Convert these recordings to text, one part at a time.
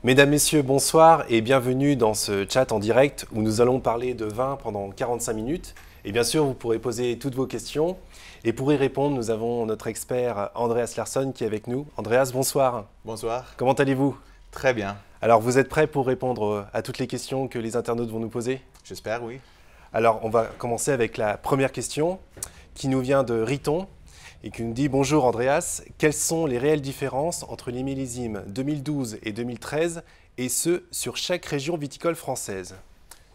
Mesdames, Messieurs, bonsoir et bienvenue dans ce chat en direct où nous allons parler de vin pendant 45 minutes. Et bien sûr, vous pourrez poser toutes vos questions. Et pour y répondre, nous avons notre expert Andreas Larsson qui est avec nous. Andreas, bonsoir. Bonsoir. Comment allez-vous? Très bien. Alors, vous êtes prêt pour répondre à toutes les questions que les internautes vont nous poser? J'espère, oui. Alors, on va commencer avec la première question qui nous vient de Riton et qui nous dit « Bonjour Andreas, quelles sont les réelles différences entre les millésimes 2012 et 2013 et ce, sur chaque région viticole française ?»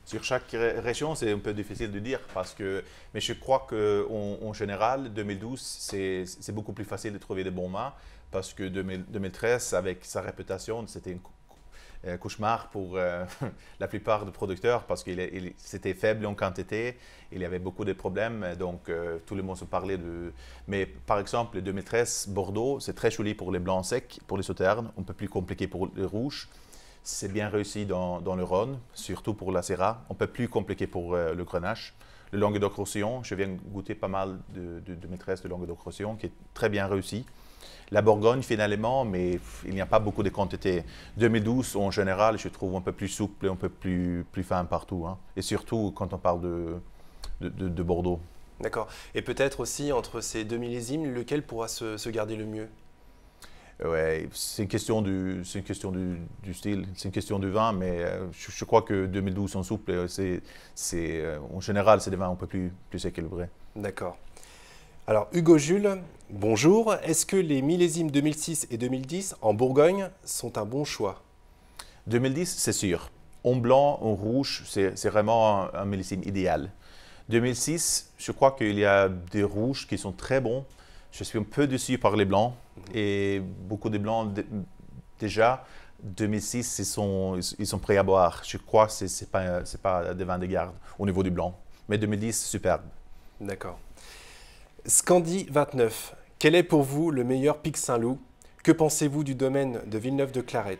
Sur chaque région, c'est un peu difficile de dire mais je crois qu'en général, 2012, c'est beaucoup plus facile de trouver des bons vins parce que 2013, avec sa réputation, c'était un cauchemar pour la plupart des producteurs parce que c'était faible en quantité, il y avait beaucoup de problèmes, donc tout le monde se parlait de... Mais par exemple, 2013, Bordeaux, c'est très joli pour les blancs secs, pour les sauternes, un peu plus compliqué pour les rouges. C'est bien réussi dans le Rhône, surtout pour la Syrah, un peu plus compliqué pour le Grenache. Le Languedoc-Roussillon, je viens goûter pas mal de 2013 de Languedoc-Roussillon, qui est très bien réussi. La Bourgogne, finalement, mais il n'y a pas beaucoup de quantité. 2012, en général, je trouve un peu plus souple et un peu plus fin partout. Hein. Et surtout quand on parle de Bordeaux. D'accord. Et peut-être aussi, entre ces deux millésimes, lequel pourra se garder le mieux? Ouais, c'est une question du style, c'est une question du vin, mais je crois que 2012 sont souples. En général, c'est des vins un peu plus équilibrés. D'accord. Alors, Hugo Jules, bonjour. Est-ce que les millésimes 2006 et 2010 en Bourgogne sont un bon choix? 2010, c'est sûr. En blanc, en rouge, c'est vraiment un millésime idéal. 2006, je crois qu'il y a des rouges qui sont très bons. Je suis un peu déçu par les blancs. Et beaucoup de blancs, déjà, 2006, ils sont prêts à boire. Je crois que ce n'est pas des vins de garde au niveau du blanc. Mais 2010, superbe. D'accord. Scandi 29, quel est pour vous le meilleur Pic Saint-Loup? Que pensez-vous du domaine de Villeneuve-de-Claret?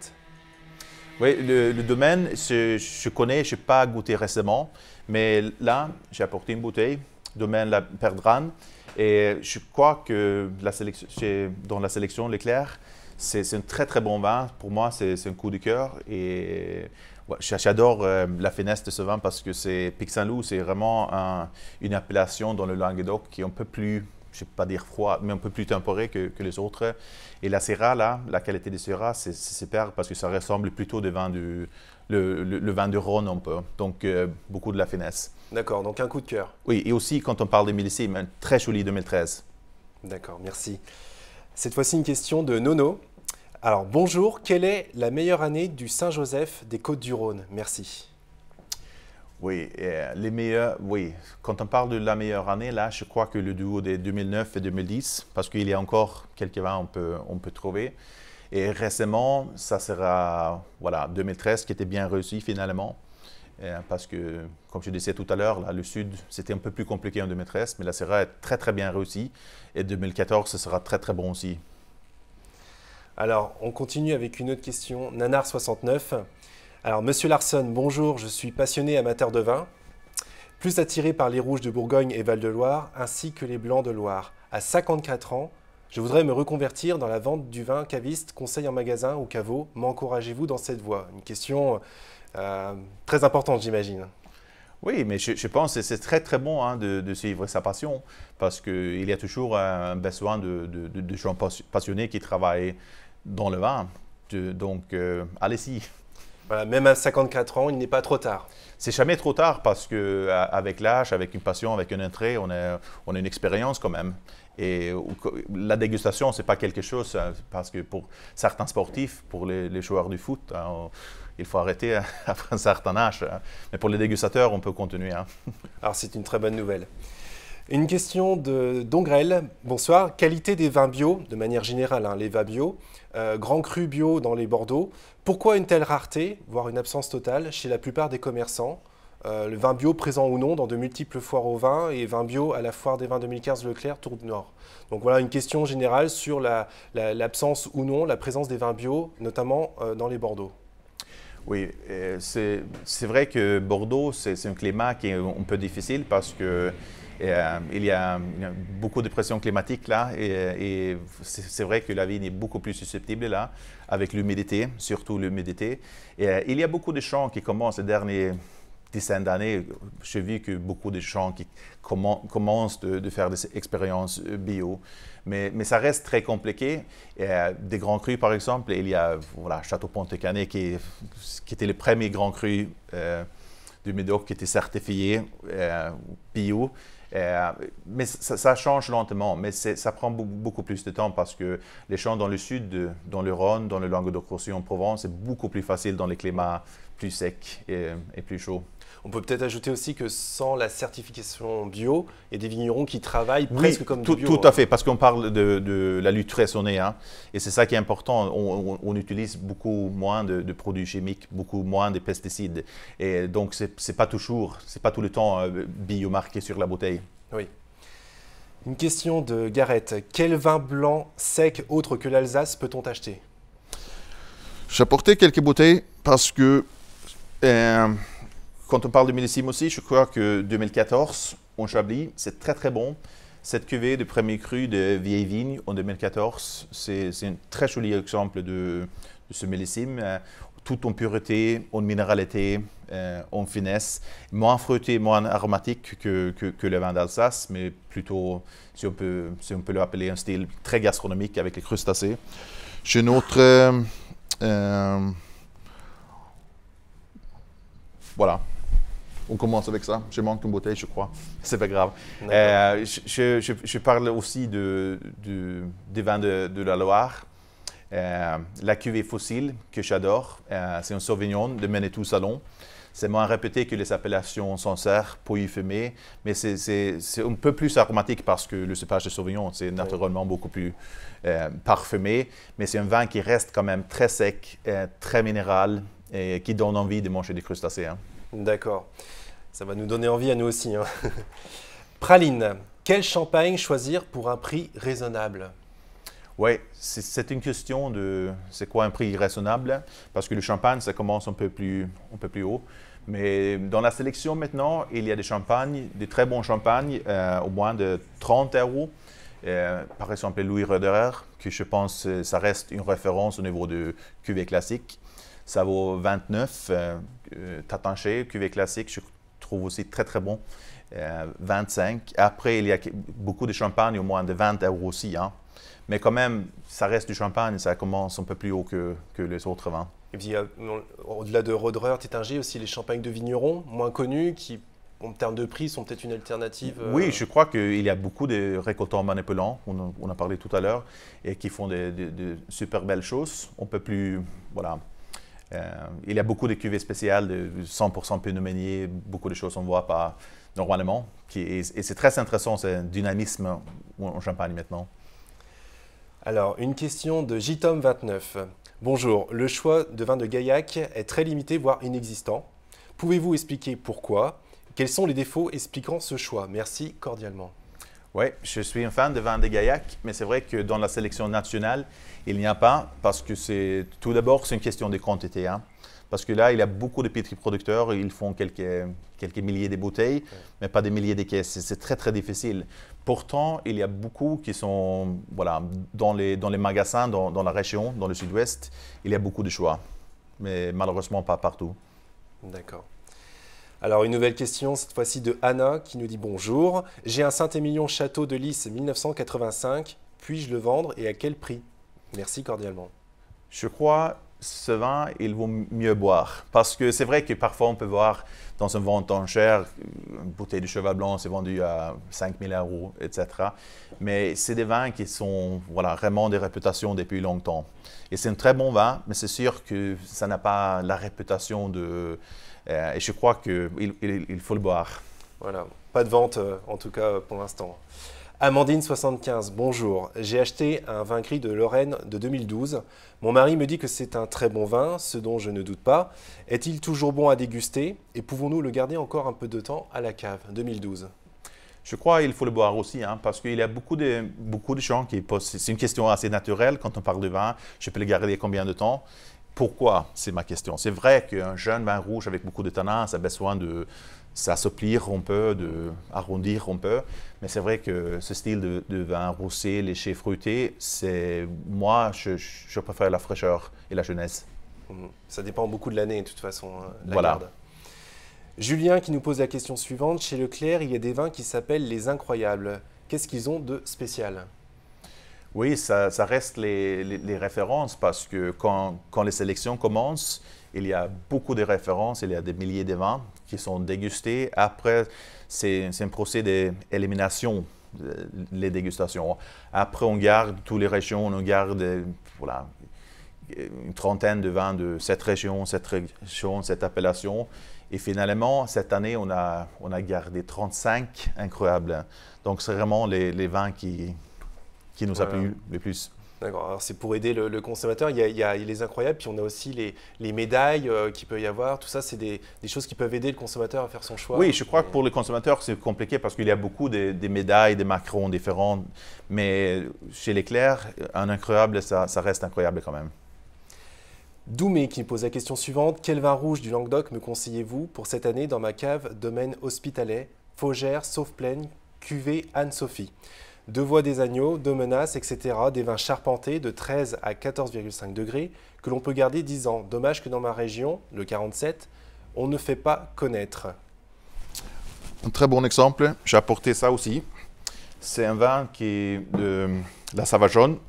Oui, le domaine, je connais, je n'ai pas goûté récemment. Mais là, j'ai apporté une bouteille, domaine La Perdranne. Et je crois que dans la sélection Leclerc, c'est un très très bon vin. Pour moi, c'est un coup de cœur. Et ouais, j'adore la finesse de ce vin parce que Pic Saint-Loup, c'est vraiment une appellation dans le Languedoc qui est un peu plus, je ne vais pas dire froid, mais un peu plus tempéré que les autres. Et la Syrah, là, la qualité des Syrah, c'est super parce que ça ressemble plutôt des vins le vin du Rhône un peu. Donc, beaucoup de la finesse. D'accord, donc un coup de cœur. Oui, et aussi quand on parle des millésimes, un très joli 2013. D'accord, merci. Cette fois-ci, une question de Nono. Alors, bonjour, quelle est la meilleure année du Saint-Joseph des Côtes-du-Rhône? Merci. Oui, les meilleurs, oui. Quand on parle de la meilleure année, là, je crois que le duo des 2009 et 2010, parce qu'il y a encore quelques vins on peut trouver. Et récemment, ça sera 2013 qui était bien réussi finalement. Parce que, comme je disais tout à l'heure, le Sud, c'était un peu plus compliqué en 2013, mais la Syrah est très très bien réussie. Et 2014, ce sera très très bon aussi. Alors, on continue avec une autre question. Nanar69. Alors, Monsieur Larsson, bonjour, je suis passionné amateur de vin, plus attiré par les rouges de Bourgogne et Val-de-Loire, ainsi que les blancs de Loire. À 54 ans, je voudrais me reconvertir dans la vente du vin caviste, conseil en magasin ou caveau. M'encouragez-vous dans cette voie? Une question très importante, j'imagine. Oui, mais je pense que c'est très très bon hein, de suivre sa passion parce qu'il y a toujours un besoin de gens passionnés qui travaillent dans le vin. Donc, allez-y. Voilà, même à 54 ans, il n'est pas trop tard. C'est jamais trop tard parce qu'avec l'âge, avec une passion, avec un intérêt, on a une expérience quand même. Et la dégustation, ce n'est pas quelque chose, parce que pour certains sportifs, pour les joueurs du foot, hein, il faut arrêter après un certain âge. Hein. Mais pour les dégustateurs, on peut continuer. Hein. Alors, c'est une très bonne nouvelle. Une question de Dongrel. Bonsoir. Qualité des vins bio, de manière générale, hein, les vins bio, grand cru bio dans les Bordeaux. Pourquoi une telle rareté, voire une absence totale, chez la plupart des commerçants? Le vin bio présent ou non dans de multiples foires au vin et vin bio à la foire des vins 2015 Leclerc, Tour du Nord. Donc voilà une question générale sur l'absence ou non, la présence des vins bio, notamment dans les Bordeaux. Oui, c'est vrai que Bordeaux, c'est un climat qui est un peu difficile parce que il y a beaucoup de pression climatique là et c'est vrai que la vigne est beaucoup plus susceptible là avec l'humidité, surtout l'humidité. Et il y a beaucoup de champs qui commencent ces dernières dizaines d'années. J'ai vu que beaucoup de champs qui commencent de faire des expériences bio. Mais ça reste très compliqué. Des grands crus, par exemple, il y a voilà, Château-Pontet-Canet qui était le premier grand cru du Médoc qui était certifié bio. Mais ça change lentement, mais ça prend beaucoup plus de temps parce que les champs dans le sud, dans le Rhône, dans le Languedoc-Roussillon, Provence, c'est beaucoup plus facile dans les climats plus secs et plus chauds. On peut peut-être ajouter aussi que sans la certification bio, il y a des vignerons qui travaillent presque comme du bio. Tout à fait, parce qu'on parle de la lutte raisonnée, hein, et c'est ça qui est important. On utilise beaucoup moins de produits chimiques, beaucoup moins de pesticides, et donc c'est pas tout le temps bio-marqué sur la bouteille. Oui. Une question de Gareth. Quel vin blanc sec autre que l'Alsace peut-on acheter? J'ai apporté quelques bouteilles parce que quand on parle de millésime aussi, je crois que 2014, en Chablis, c'est très très bon. Cette cuvée de premier cru de vieille vigne en 2014, c'est un très joli exemple de ce millésime. Tout en pureté, en minéralité, en finesse. Moins fruité, moins aromatique que le vin d'Alsace, mais plutôt, si on peut l'appeler, un style très gastronomique avec les crustacés. J'ai une autre... voilà. On commence avec ça. Je manque une bouteille, je crois. C'est pas grave. Je parle aussi des vins de la Loire. La cuvée fossile que j'adore, c'est un Sauvignon de Menetou Salon. C'est moins répété que les appellations Sancerre, Pouilly Fumé, mais c'est un peu plus aromatique parce que le cépage de Sauvignon, c'est naturellement beaucoup plus parfumé. Mais c'est un vin qui reste quand même très sec, très minéral et qui donne envie de manger des crustacés. Hein. D'accord. Ça va nous donner envie à nous aussi. Hein. Praline, quel champagne choisir pour un prix raisonnable? Oui, c'est une question de c'est quoi un prix raisonnable, parce que le champagne, ça commence un peu plus haut. Mais dans la sélection maintenant, il y a des champagnes, des très bons champagnes, au moins de 30 €. Par exemple, Louis Roederer, que je pense ça reste une référence au niveau de cuvée classique. Ça vaut 29. Tatanché, cuvée classique, je trouve aussi très très bon. 25. Après, il y a beaucoup de champagnes, au moins de 20 € aussi. Hein. Mais quand même, ça reste du champagne, ça commence un peu plus haut que les autres vins. Et puis, au-delà de Roederer, Taittinger, aussi les champagnes de vignerons, moins connus, qui, en termes de prix, sont peut-être une alternative. Oui, je crois qu'il y a beaucoup de récoltants manipulants, on a parlé tout à l'heure, et qui font de super belles choses. On peut plus, voilà. Il y a beaucoup de cuvées spéciales, de 100% Pinot Meunier, beaucoup de choses qu'on ne voit pas normalement. Et c'est très intéressant, c'est un dynamisme en Champagne maintenant. Alors, une question de JTom29. Bonjour, le choix de vin de Gaillac est très limité, voire inexistant. Pouvez-vous expliquer pourquoi? Quels sont les défauts expliquant ce choix? Merci cordialement. Oui, je suis un fan de vin de Gaillac, mais c'est vrai que dans la sélection nationale, il n'y a pas, parce que tout d'abord, c'est une question de quantité. Hein. Parce que là, il y a beaucoup de petits producteurs, ils font quelques milliers de bouteilles, mais pas des milliers de caisses. C'est très, très difficile. Pourtant, il y a beaucoup qui sont voilà, dans les magasins, dans la région, dans le sud-ouest, il y a beaucoup de choix, mais malheureusement pas partout. D'accord. Alors, une nouvelle question, cette fois-ci de Anna, qui nous dit « Bonjour, j'ai un Saint-Émilion Château de Lys 1985. Puis-je le vendre et à quel prix? Merci cordialement. » Je crois ce vin, il vaut mieux boire. Parce que c'est vrai que parfois on peut voir dans une vente enchère, une bouteille de Cheval Blanc, c'est vendu à 5 000 €, etc. Mais c'est des vins qui sont voilà, vraiment des réputations depuis longtemps. Et c'est un très bon vin, mais c'est sûr que ça n'a pas la réputation de... et je crois qu'il faut le boire. Voilà, pas de vente en tout cas pour l'instant. Amandine75, bonjour. J'ai acheté un vin gris de Lorraine de 2012. Mon mari me dit que c'est un très bon vin, ce dont je ne doute pas. Est-il toujours bon à déguster et pouvons-nous le garder encore un peu de temps à la cave? 2012. Je crois qu'il faut le boire aussi, hein, parce qu'il y a beaucoup de gens qui posent... C'est une question assez naturelle quand on parle de vin. Je peux le garder combien de temps? pourquoi, c'est ma question. C'est vrai qu'un jeune vin rouge avec beaucoup de tanins, ça a besoin de s'assouplir un peu, d'arrondir un peu. Mais c'est vrai que ce style de vin rosé, léché, fruité, moi, je préfère la fraîcheur et la jeunesse. Ça dépend beaucoup de l'année, de toute façon, la Voilà. garde. Julien qui nous pose la question suivante. Chez Leclerc, il y a des vins qui s'appellent les incroyables. Qu'est-ce qu'ils ont de spécial? Oui, ça reste les références parce que quand les sélections commencent, il y a beaucoup de références, il y a des milliers de vins qui sont dégustés. Après, c'est un procès d'élimination, les dégustations. Après, on garde toutes les régions, on garde voilà, une trentaine de vins de cette région, cette appellation. Et finalement, cette année, on a gardé 35 incroyables. Donc, c'est vraiment les vins qui nous a plu le plus. D'accord, alors c'est pour aider le consommateur. Il y a les incroyables, puis on a aussi les médailles qu'il peut y avoir. Tout ça, c'est des choses qui peuvent aider le consommateur à faire son choix. Oui, je crois que pour le consommateur, c'est compliqué parce qu'il y a beaucoup de médailles, de macarons différents. Mais chez Leclerc, un incroyable, ça reste incroyable quand même. Doumé qui me pose la question suivante. Quel vin rouge du Languedoc me conseillez-vous pour cette année dans ma cave domaine hospitalet, Faugère, Sauf-Plaine, cuvée Anne-Sophie? Deux voies des agneaux, deux menaces, etc. Des vins charpentés de 13 à 14,5 degrés que l'on peut garder 10 ans. Dommage que dans ma région, le 47, on ne fait pas connaître. Un très bon exemple, j'ai apporté ça aussi. C'est un vin qui est de la Sava jaune,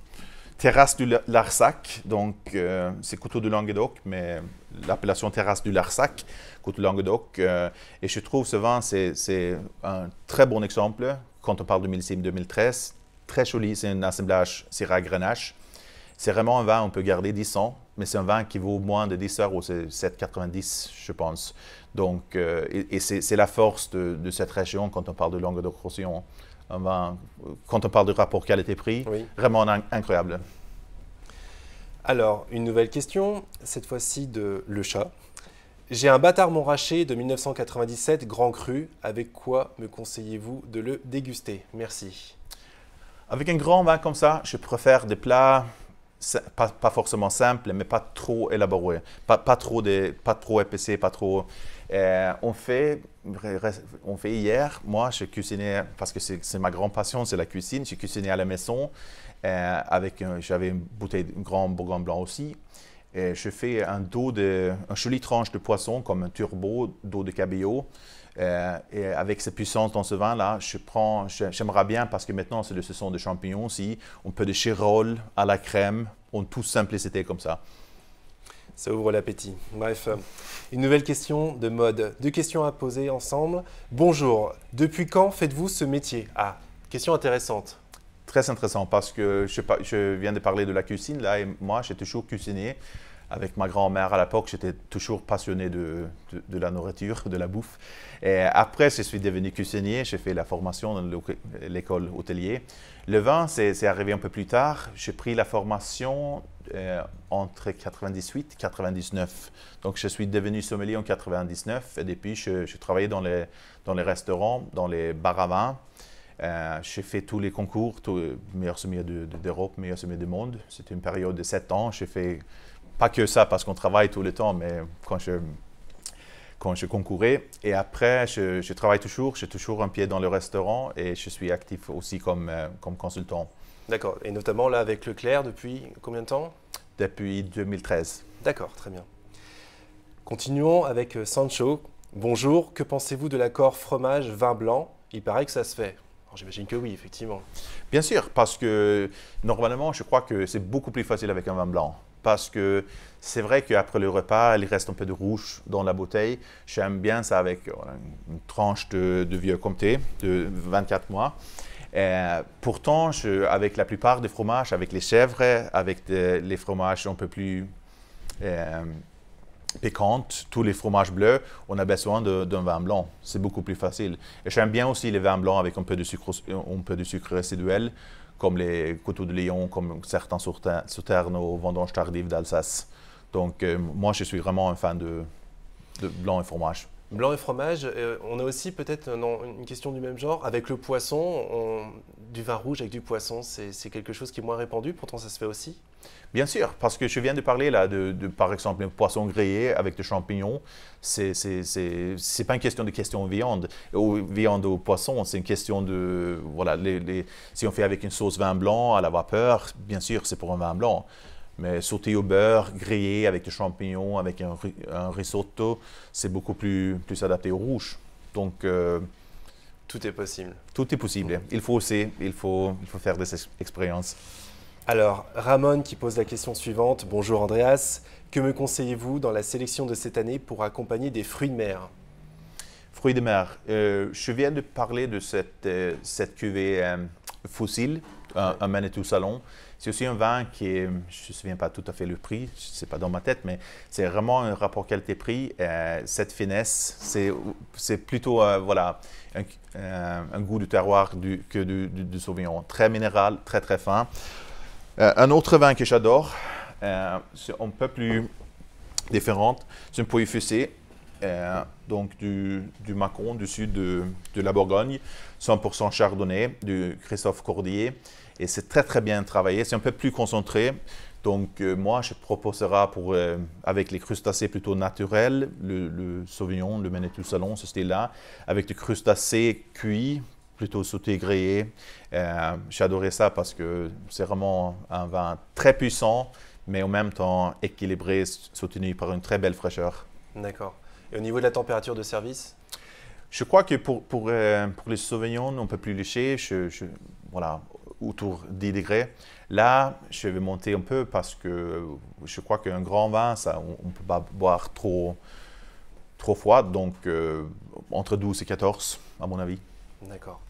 terrasse du Larsac. Donc, c'est Coteaux du Languedoc, mais l'appellation terrasse du Larsac, Coteaux du Languedoc. Et je trouve ce vin, c'est un très bon exemple. Quand on parle de millésime 2013, très joli, c'est un assemblage Syrah-Grenache. C'est vraiment un vin, on peut garder 10 ans, mais c'est un vin qui vaut moins de 10 heures ou c'est 7,90 je pense. Donc, et c'est la force de cette région quand on parle de Languedoc-Roussillon. Un vin, quand on parle de rapport qualité-prix, oui, vraiment incroyable. Alors, une nouvelle question, cette fois-ci de Le Chat. J'ai un Bâtard Montrachet de 1997 Grand Cru. Avec quoi me conseillez-vous de le déguster? Merci. Avec un grand vin comme ça, je préfère des plats pas forcément simples, mais pas trop élaborés. Pas trop épicés, pas trop... on fait hier, moi, j'ai cuisiné, parce que c'est ma grande passion, c'est la cuisine. J'ai cuisiné à la maison. J'avais une bouteille de grand bourgogne blanc aussi. Et je fais un jolie tranche de poisson, comme un turbo, dos de cabillaud. Et avec cette puissance dans ce vin-là, j'aimerais bien, parce que maintenant c'est la saison de champignons aussi, un peu de chirol à la crème, en toute simplicité comme ça. Ça ouvre l'appétit. Bref, une nouvelle question de mode. Deux questions à poser ensemble. Bonjour, depuis quand faites-vous ce métier? Ah, question intéressante. Très intéressant parce que je viens de parler de la cuisine là et moi j'ai toujours cuisiné avec ma grand-mère à l'époque. J'étais toujours passionné de la nourriture, de la bouffe. Et après, je suis devenu cuisinier. J'ai fait la formation dans l'école hôtelier. Le vin, c'est arrivé un peu plus tard. J'ai pris la formation entre 98 et 99. Donc, je suis devenu sommelier en 99 et depuis, je travaillais dans les restaurants, dans les bars à vin. J'ai fait tous les concours, meilleur sommelier d'Europe, meilleur sommelier du monde. C'était une période de 7 ans. J'ai fait pas que ça parce qu'on travaille tout le temps, mais quand je concourais. Et après, je travaille toujours. J'ai toujours un pied dans le restaurant et je suis actif aussi comme consultant. D'accord. Et notamment là avec Leclerc depuis combien de temps? Depuis 2013. D'accord, très bien. Continuons avec Sancho. Bonjour, que pensez-vous de l'accord fromage-vin blanc? Il paraît que ça se fait. J'imagine que oui, effectivement. Bien sûr, parce que normalement, je crois que c'est beaucoup plus facile avec un vin blanc. Parce que c'est vrai qu'après le repas, il reste un peu de rouge dans la bouteille. J'aime bien ça avec une tranche de vieux comté de 24 mois. Pourtant, avec la plupart des fromages, avec les chèvres, avec les fromages un peu plus piquantes, tous les fromages bleus, on a besoin d'un vin blanc. C'est beaucoup plus facile. Et j'aime bien aussi les vins blancs avec un peu de sucre résiduel, comme les Coteaux de Lion, comme certains sauternes aux vendanges tardives d'Alsace. Donc, moi, je suis vraiment un fan de blanc et fromage. Blanc et fromage, on a aussi peut-être une question du même genre. Avec le poisson, du vin rouge avec du poisson, c'est quelque chose qui est moins répandu, pourtant ça se fait aussi. Bien sûr, parce que je viens de parler là par exemple, un poisson grillé avec des champignons. C'est pas une question de viande ou poisson, c'est une question de, voilà, si on fait avec une sauce vin blanc à la vapeur, bien sûr, c'est pour un vin blanc. Mais sauté au beurre, grillé avec des champignons, avec un risotto, c'est beaucoup plus adapté au rouge. Donc, tout est possible. Tout est possible. Il faut oser, il faut faire des expériences. Alors, Ramon qui pose la question suivante. Bonjour Andreas, que me conseillez-vous dans la sélection de cette année pour accompagner des fruits de mer? Fruits de mer. Je viens de parler de cette cuvée fossile, un Manitou Salon. C'est aussi un vin qui est, je ne me souviens pas tout à fait le prix, ce n'est pas dans ma tête, mais c'est vraiment un rapport qualité-prix. Cette finesse, c'est plutôt voilà, un goût du terroir que du Sauvignon. Très minéral, très très fin. Un autre vin que j'adore, c'est un peu plus différent, c'est un Pouilly Fussé, donc du Mâcon, du sud de la Bourgogne, 100% chardonnay, du Christophe Cordier. Et c'est très, très bien travaillé. C'est un peu plus concentré. Donc, moi, je proposerai avec les crustacés plutôt naturels, le Sauvignon, le Manitou Salon, ce style-là, avec du crustacés cuits, plutôt sauté grillé. J'adorais ça parce que c'est vraiment un vin très puissant, mais en même temps équilibré, soutenu par une très belle fraîcheur. D'accord. Et au niveau de la température de service? Je crois que pour les Sauvignons un peu plus léchés, voilà, autour de 10 degrés. Là, je vais monter un peu parce que je crois qu'un grand vin, on ne peut pas boire trop froid, donc entre 12 et 14, à mon avis. D'accord.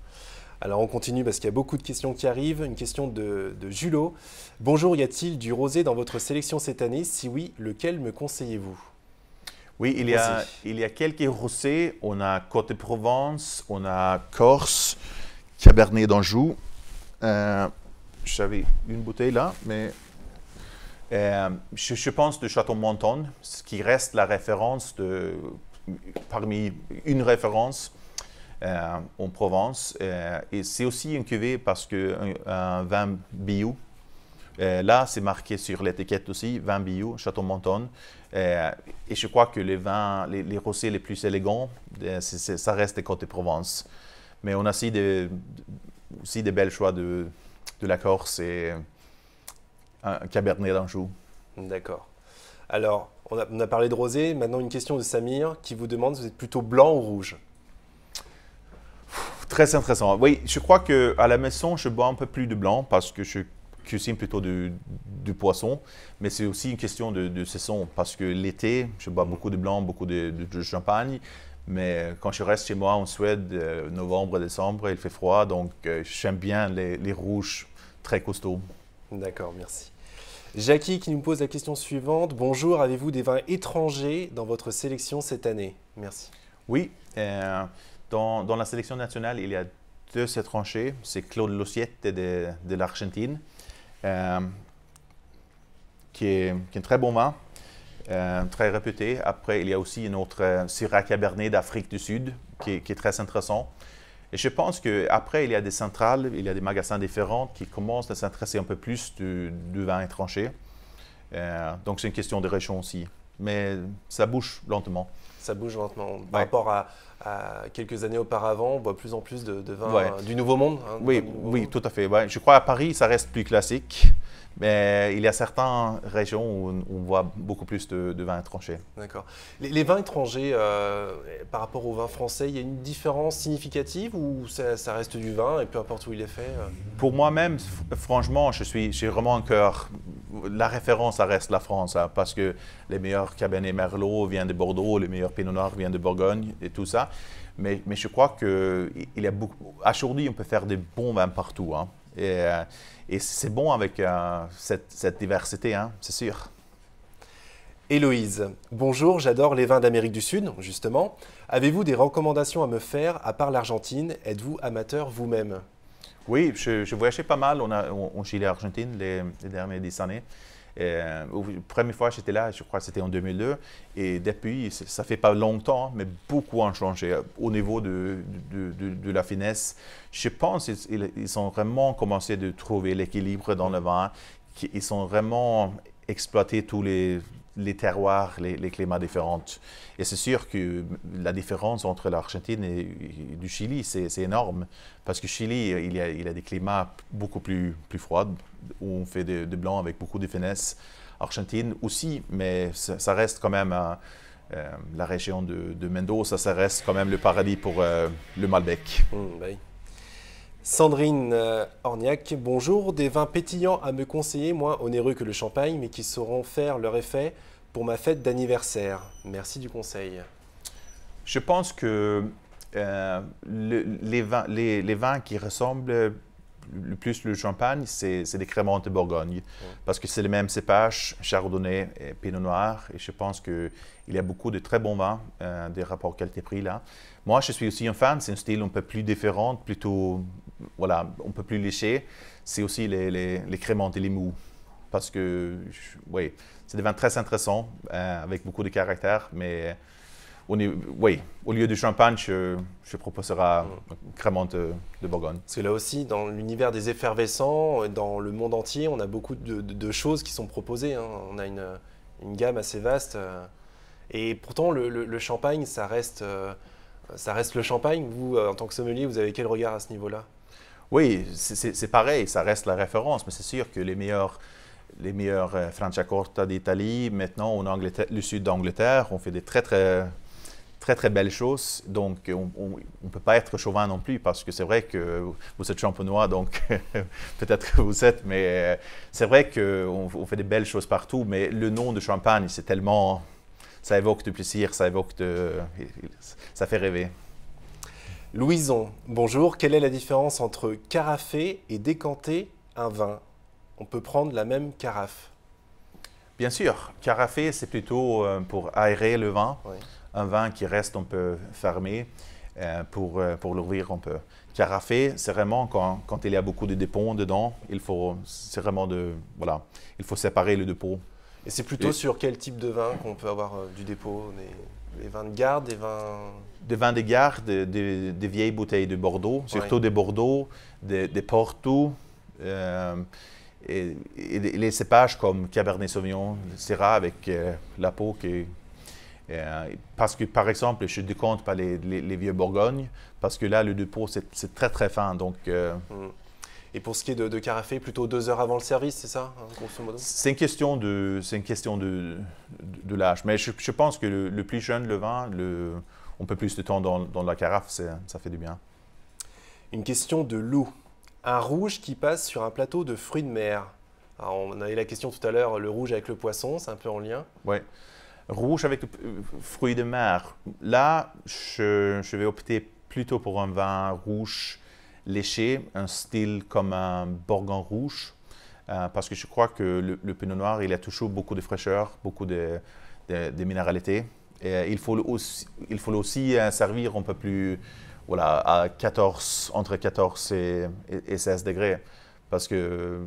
Alors on continue parce qu'il y a beaucoup de questions qui arrivent. Une question de Julot. Bonjour, y a-t-il du rosé dans votre sélection cette année? Si oui, lequel me conseillez-vous? Oui, il y a quelques rosés. On a Côte-de-Provence, on a Corse, Cabernet d'Anjou. J'avais une bouteille là, mais je pense de Château-Monton, ce qui reste la référence parmi une référence en Provence. Et c'est aussi une cuvée parce qu'un vin bio. Là, c'est marqué sur l'étiquette aussi, vin bio, Château-Monton. Et je crois que les rosés les plus élégants, ça reste des Côtes-de-Provence. Mais on a aussi des belles choix de la Corse et un Cabernet d'Anjou. D'accord. Alors, on a parlé de rosé. Maintenant, une question de Samir qui vous demande si vous êtes plutôt blanc ou rouge? Très intéressant. Oui, je crois qu'à la maison, je bois un peu plus de blanc parce que je cuisine plutôt du poisson. Mais c'est aussi une question de saison parce que l'été, je bois beaucoup de blanc, beaucoup de champagne. Mais quand je reste chez moi en Suède, novembre, décembre, il fait froid, donc j'aime bien les rouges très costauds. D'accord, merci. Jackie qui nous pose la question suivante. Bonjour, avez-vous des vins étrangers dans votre sélection cette année? Merci. Oui, dans la sélection nationale, il y a 2 étrangers. C'est Claude Losiette de l'Argentine, qui est un très bon vin. Très réputé. Après, il y a aussi un autre Syrah Cabernet d'Afrique du Sud qui est très intéressant. Et je pense qu'après, il y a des centrales, il y a des magasins différents qui commencent à s'intéresser un peu plus du vin étranger. Donc, c'est une question de région aussi. Mais ça bouge lentement. Ça bouge lentement. Par rapport à quelques années auparavant, on voit plus en plus de vins du Nouveau Monde. Hein, oui, tout à fait. Ouais. Je crois à Paris, ça reste plus classique. Mais il y a certaines régions où on voit beaucoup plus de vins étrangers. D'accord. Les vins étrangers, par rapport aux vins français, il y a une différence significative ou ça reste du vin et peu importe où il est fait? Pour moi-même, franchement, j'ai vraiment un cœur. La référence, ça reste la France, hein, parce que les meilleurs Cabernet Merlot viennent de Bordeaux, les meilleurs Pinot Noirs viennent de Bourgogne et tout ça. Mais je crois qu'il y a beaucoup. Aujourd'hui, on peut faire des bons vins partout. Hein. Et c'est bon avec cette diversité, hein, c'est sûr. Héloïse, bonjour, j'adore les vins d'Amérique du Sud, justement. Avez-vous des recommandations à me faire à part l'Argentine? Êtes-vous amateur vous-même? Oui, je voyageais pas mal en Chili et Argentine les dernières 10 années. La première fois que j'étais là, je crois que c'était en 2002. Et depuis, ça fait pas longtemps, mais beaucoup ont changé au niveau de la finesse. Je pense qu'ils ont vraiment commencé à trouver l'équilibre dans le vin. Ils ont vraiment exploité tous les terroirs, les climats différents. Et c'est sûr que la différence entre l'Argentine et du Chili, c'est énorme. Parce que Chili, il a des climats beaucoup plus froids, où on fait de blanc avec beaucoup de finesse. Argentine aussi, mais ça reste quand même la région de Mendoza, ça reste quand même le paradis pour le Malbec. Oui. Sandrine Orniac, bonjour. Des vins pétillants à me conseiller, moins onéreux que le champagne, mais qui sauront faire leur effet pour ma fête d'anniversaire. Merci du conseil. Je pense que les vins qui ressemblent le plus le champagne, c'est des créments de Bourgogne. Parce que c'est le même cépage, Chardonnay et Pinot Noir. Et je pense qu'il y a beaucoup de très bons vins, des rapports qualité-prix là. Moi, je suis aussi un fan. C'est un style un peu plus différent, plutôt, voilà, un peu plus léché. C'est aussi les créments de Limoux. Parce que, oui, c'est des vins très intéressants, avec beaucoup de caractère. Mais, oui, au lieu du champagne, je proposerai un crément de Bourgogne. Parce que là aussi, dans l'univers des effervescents, dans le monde entier, on a beaucoup de choses qui sont proposées. Hein. On a une gamme assez vaste. Et pourtant, le champagne, ça reste le champagne. Vous, en tant que sommelier, vous avez quel regard à ce niveau-là? Oui, c'est pareil, ça reste la référence. Mais c'est sûr que les meilleurs Franciacorta d'Italie, maintenant en Angleterre, le sud d'Angleterre, on fait des très belles choses. Donc, on ne peut pas être chauvin non plus parce que c'est vrai que vous êtes champenois, donc peut-être que vous êtes, mais c'est vrai qu'on fait des belles choses partout. Mais le nom de champagne, c'est tellement... Ça évoque du plaisir, ça fait rêver. Louison, bonjour. Quelle est la différence entre carafer et décanter un vin? On peut prendre la même carafe. Bien sûr, carafer, c'est plutôt pour aérer le vin. Oui. Un vin qui reste un peu fermé, pour l'ouvrir un peu. Carafer, c'est vraiment quand il y a beaucoup de dépôts dedans, il faut séparer le dépôt. Et c'est plutôt sur quel type de vin qu'on peut avoir du dépôt? Des vins de garde, des vins... Des vins de garde, des vieilles bouteilles de Bordeaux, surtout des Bordeaux, des Porto, et les cépages comme Cabernet Sauvignon, Syrah avec la peau qui... parce que, par exemple, je décompte pas les vieux Bourgognes, parce que là, le dépôt, c'est très fin, donc... Et pour ce qui est de carafer, plutôt 2 heures avant le service, c'est ça, hein, grosso modo? C'est une question de l'âge. Mais je pense que le plus jeune le vin, on peut plus de temps dans la carafe, ça fait du bien. Une question de Lou. Un rouge qui passe sur un plateau de fruits de mer. Alors, on avait la question tout à l'heure, le rouge avec le poisson, c'est un peu en lien. Oui. Rouge avec fruits de mer. Là, je vais opter plutôt pour un vin rouge léché, un style comme un Bourgogne rouge, parce que je crois que le Pinot Noir, il a toujours beaucoup de fraîcheur, beaucoup de minéralité. Et il faut aussi servir un peu plus, voilà, à entre 14 et 16 degrés, parce que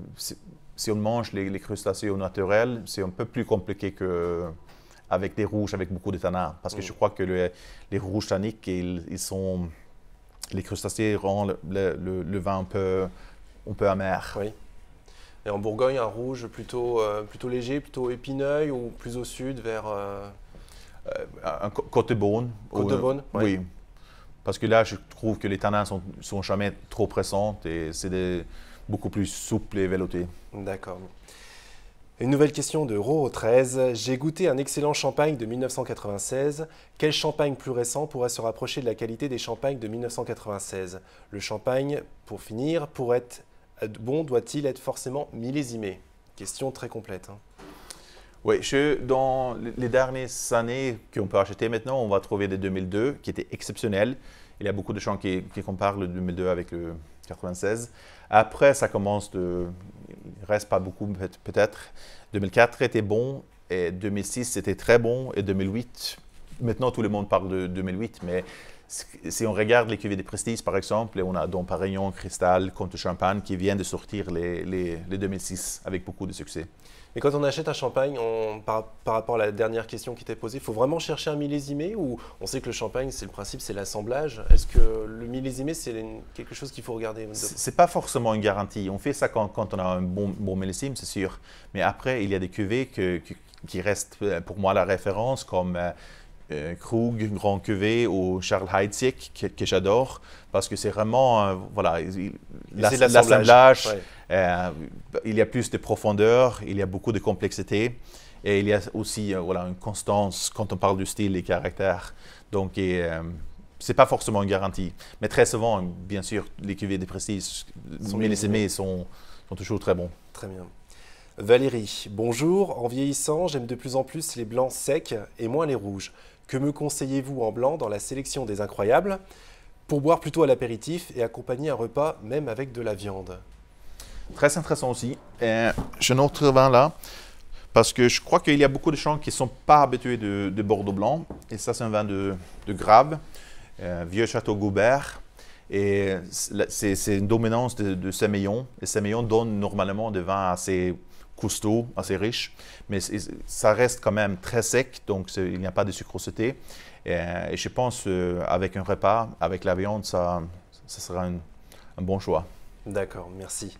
si on mange les crustacés au naturel, c'est un peu plus compliqué qu'avec des rouges avec beaucoup de tanins, parce que je crois que les rouges tanniques, les crustacés rendent le vin un peu amer. Oui. Et en Bourgogne, un rouge plutôt léger, plutôt épineuil ou plus au sud vers... Côte de Beaune. Côte de Beaune, oui. Parce que là, je trouve que les tanins sont jamais trop pressants et c'est beaucoup plus souple et velouté. D'accord. Une nouvelle question de Roro 13. J'ai goûté un excellent champagne de 1996. Quel champagne plus récent pourrait se rapprocher de la qualité des champagnes de 1996? Le champagne, pour finir, pour être bon, doit-il être forcément millésimé? Question très complète. Hein. Oui, dans les dernières années qu'on peut acheter maintenant, on va trouver des 2002 qui étaient exceptionnels. Il y a beaucoup de gens qui comparent le 2002 avec le 96. Après, ça commence de... Il ne reste pas beaucoup peut-être. 2004 était bon, et 2006 c'était très bon, et 2008, maintenant tout le monde parle de 2008, mais si on regarde les cuvées de prestige, par exemple, on a Dom Pérignon, Cristal, Comte de Champagne qui viennent de sortir les 2006 avec beaucoup de succès. Et quand on achète un champagne, par rapport à la dernière question qui était posée, il faut vraiment chercher un millésimé ou on sait que le champagne, c'est le principe, c'est l'assemblage. Est-ce que le millésimé, c'est quelque chose qu'il faut regarder? C'est pas forcément une garantie. On fait ça quand on a un bon millésime, c'est sûr. Mais après, il y a des cuvées qui restent pour moi la référence, comme Krug, Grand Cuvée ou Charles Heidsieck, que j'adore, parce que c'est vraiment, voilà, l'assemblage. Ouais. Il y a plus de profondeur, il y a beaucoup de complexité et il y a aussi voilà, une constance quand on parle du style et caractère. Donc, ce n'est pas forcément une garantie. Mais très souvent, bien sûr, les cuvées de prestige millésimés sont toujours très bons. Très bien. Valérie, bonjour. En vieillissant, j'aime de plus en plus les blancs secs et moins les rouges. Que me conseillez-vous en blanc dans la sélection des incroyables pour boire plutôt à l'apéritif et accompagner un repas, même avec de la viande? Très intéressant aussi. J'ai un autre vin là, parce que je crois qu'il y a beaucoup de gens qui ne sont pas habitués de Bordeaux blanc. Et ça, c'est un vin de Grave, Vieux Château Goubert. Et c'est une dominance de Sémillon. Et Sémillon donne normalement des vins assez costauds, assez riches. Mais ça reste quand même très sec, donc il n'y a pas de sucrosité. Et je pense avec un repas, avec la viande, ça sera un bon choix. D'accord, merci.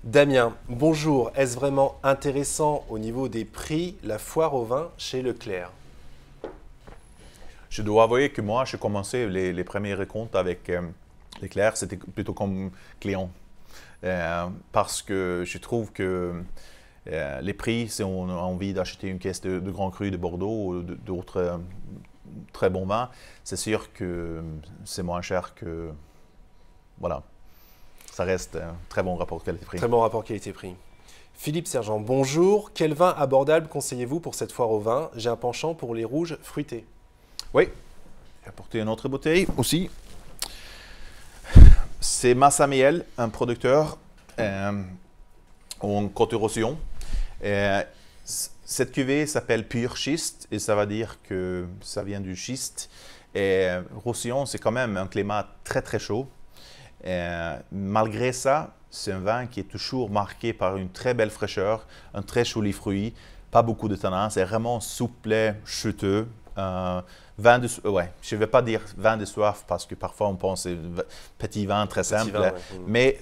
Damien, bonjour. Est-ce vraiment intéressant au niveau des prix, la foire au vin chez Leclerc? Je dois avouer que moi, j'ai commencé les premiers recomptes avec Leclerc, c'était plutôt comme client. Parce que je trouve que les prix, si on a envie d'acheter une caisse de Grand Cru de Bordeaux ou d'autres très bons vins, c'est sûr que c'est moins cher que... Voilà. Ça reste un très bon rapport qualité-prix. Très bon rapport qualité-prix. Philippe Sergent, bonjour. Quel vin abordable conseillez-vous pour cette foire au vin? J'ai un penchant pour les rouges fruités. Oui, j'ai apporté une autre bouteille aussi. C'est Massamiel, un producteur en Côte-Roussillon. Cette cuvée s'appelle Pur Schiste et ça veut dire que ça vient du schiste. Et Roussillon, c'est quand même un climat très très chaud. Malgré ça, c'est un vin qui est toujours marqué par une très belle fraîcheur, un très joli fruit, pas beaucoup de tanins, c'est vraiment souple, chuteux. Vin de, ouais, je ne vais pas dire vin de soif parce que parfois on pense petit vin très simple, vin, ouais. Mais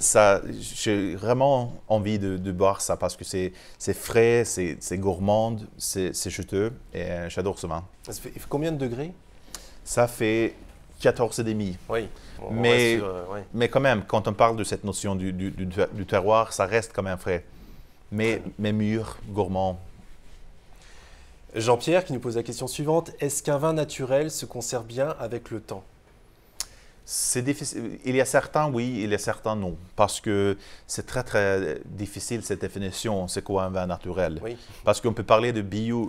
j'ai vraiment envie de boire ça parce que c'est frais, c'est gourmand, c'est chuteux et j'adore ce vin. Ça fait combien de degrés? Ça fait 14,5. Oui. Mais quand même, quand on parle de cette notion du terroir, ça reste quand même frais. Mais mûr, gourmand. Jean-Pierre qui nous pose la question suivante. Est-ce qu'un vin naturel se conserve bien avec le temps? C'est difficile. Il y a certains oui, il y a certains non. Parce que c'est très, très difficile cette définition. C'est quoi un vin naturel? Oui. Parce qu'on peut parler de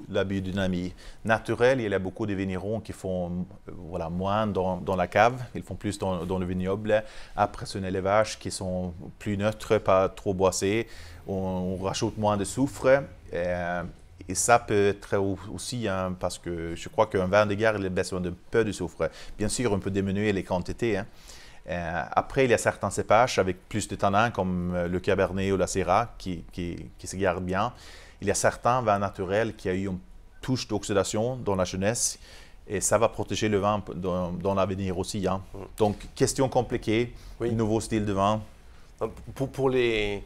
la biodynamie. Naturel, il y a beaucoup de vignerons qui font voilà, moins dans la cave. Ils font plus dans le vignoble. Après, c'est un élevage qui sont plus neutres, pas trop boissés. On rajoute moins de soufre. Et ça peut être aussi, hein, parce que je crois qu'un vin de garde, il a besoin d'un peu de soufre. Bien sûr, on peut diminuer les quantités. Hein. Après, il y a certains cépages avec plus de tanins, comme le Cabernet ou la Syrah, qui se gardent bien. Il y a certains vins naturels qui ont eu une touche d'oxydation dans la jeunesse, et ça va protéger le vin dans l'avenir aussi. Hein. Donc, question compliquée, oui. Nouveau style de vin. Pour les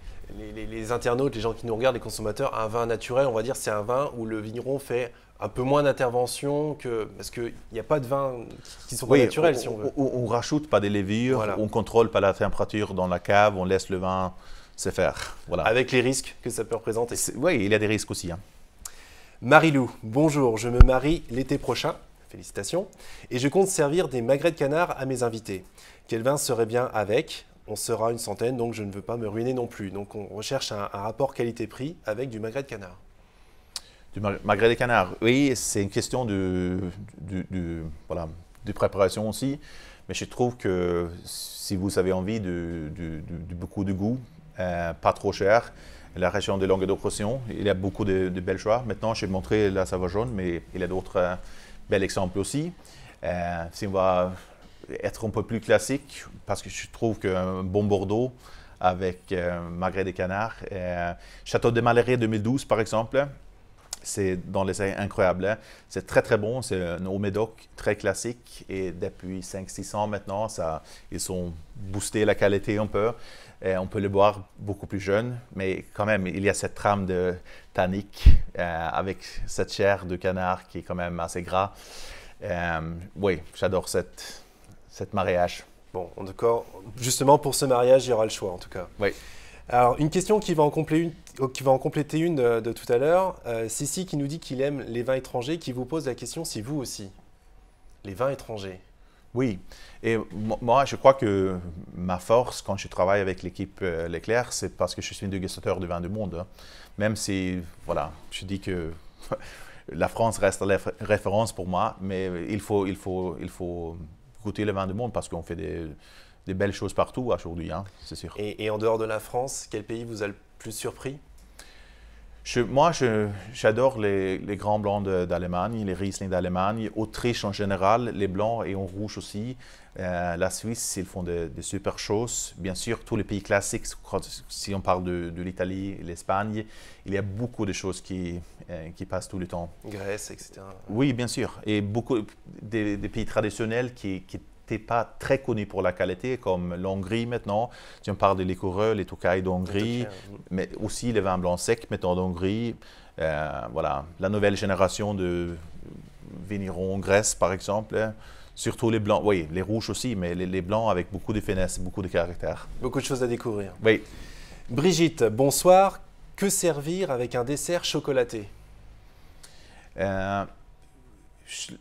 internautes, les gens qui nous regardent, les consommateurs, un vin naturel, on va dire, c'est un vin où le vigneron fait un peu moins d'intervention parce qu'il n'y a pas de vins qui ne sont pas naturels, si on veut. On ne rajoute pas des levures, voilà. On ne contrôle pas la température dans la cave, on laisse le vin se faire. Voilà. Avec les risques que ça peut représenter. Oui, il y a des risques aussi. Hein. Marie-Lou, bonjour, je me marie l'été prochain, félicitations, et je compte servir des magrets de canard à mes invités. Quel vin serait bien avec ? On sera une centaine, donc je ne veux pas me ruiner non plus. Donc on recherche un rapport qualité-prix avec du magret de canard. Du magret de canard, oui, c'est une question de préparation aussi. Mais je trouve que si vous avez envie de beaucoup de goût, pas trop cher, la région de Languedoc-Roussillon, il y a beaucoup de belles choix. Maintenant, je vais montrer la Savoie jaune, mais il y a d'autres bels exemples aussi. Si on va être un peu plus classique, parce que je trouve qu'un bon Bordeaux avec magret des canards, Château de Malheré 2012 par exemple, c'est dans l'essai incroyable. Hein? C'est très très bon, c'est un haut médoc très classique et depuis 5-6 ans maintenant, ils ont boosté la qualité un peu. Et on peut le boire beaucoup plus jeune, mais quand même, il y a cette trame de tannique avec cette chair de canard qui est quand même assez gras. Oui, j'adore cette mariage. Bon, en tout cas, justement pour ce mariage, il y aura le choix en tout cas. Oui. Alors, une question qui va en compléter une de tout à l'heure. Sissi qui nous dit qu'il aime les vins étrangers, qui vous pose la question si vous aussi, les vins étrangers. Oui, et moi, je crois que ma force quand je travaille avec l'équipe Leclerc, c'est parce que je suis un dégustateur de vin du monde. Hein. Même si, voilà, je dis que la France reste la référence pour moi, mais il faut goûter le vin du monde parce qu'on fait des belles choses partout aujourd'hui, hein, c'est sûr. Et en dehors de la France, quel pays vous a le plus surpris? Moi, j'adore les grands blancs d'Allemagne, les Riesling d'Allemagne, Autriche en général, les blancs et en rouge aussi. La Suisse, ils font des super choses. Bien sûr, tous les pays classiques, si on parle de l'Italie, l'Espagne, il y a beaucoup de choses qui passent tout le temps. Grèce, etc. Oui, bien sûr. Et beaucoup des pays traditionnels qui n'étaient pas très connus pour la qualité, comme l'Hongrie maintenant. Si on parle de l'écoureux, les Tokai d'Hongrie, mais aussi les vins blancs secs maintenant d'Hongrie. Voilà, la nouvelle génération de vignerons en Grèce, par exemple. Surtout les blancs, oui, les rouges aussi, mais les blancs avec beaucoup de finesse, beaucoup de caractère. Beaucoup de choses à découvrir. Oui. Brigitte, bonsoir. Que servir avec un dessert chocolaté? Un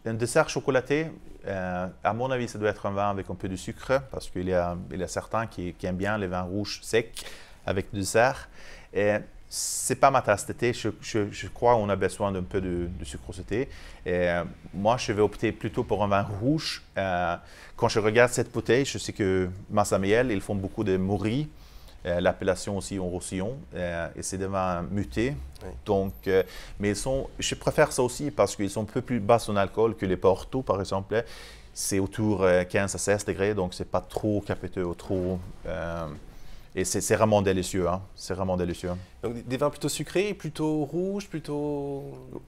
dessert chocolaté, à mon avis, ça doit être un vin avec un peu de sucre, parce qu'il y a certains qui aiment bien les vins rouges secs avec du dessert. Ce n'est pas ma tasse de thé. Je crois qu'on a besoin d'un peu de sucrosité. Moi, je vais opter plutôt pour un vin rouge. Quand je regarde cette bouteille, je sais que Masamiel, ils font beaucoup de Maury. L'appellation aussi en Roussillon, et c'est des vins mutés. Oui. Donc, mais je préfère ça aussi parce qu'ils sont un peu plus bas en alcool que les Porto, par exemple. C'est autour 15 à 16 degrés, donc c'est pas trop capiteux, trop... et c'est vraiment délicieux, hein. C'est vraiment délicieux. Donc des vins plutôt sucrés, plutôt rouges, plutôt...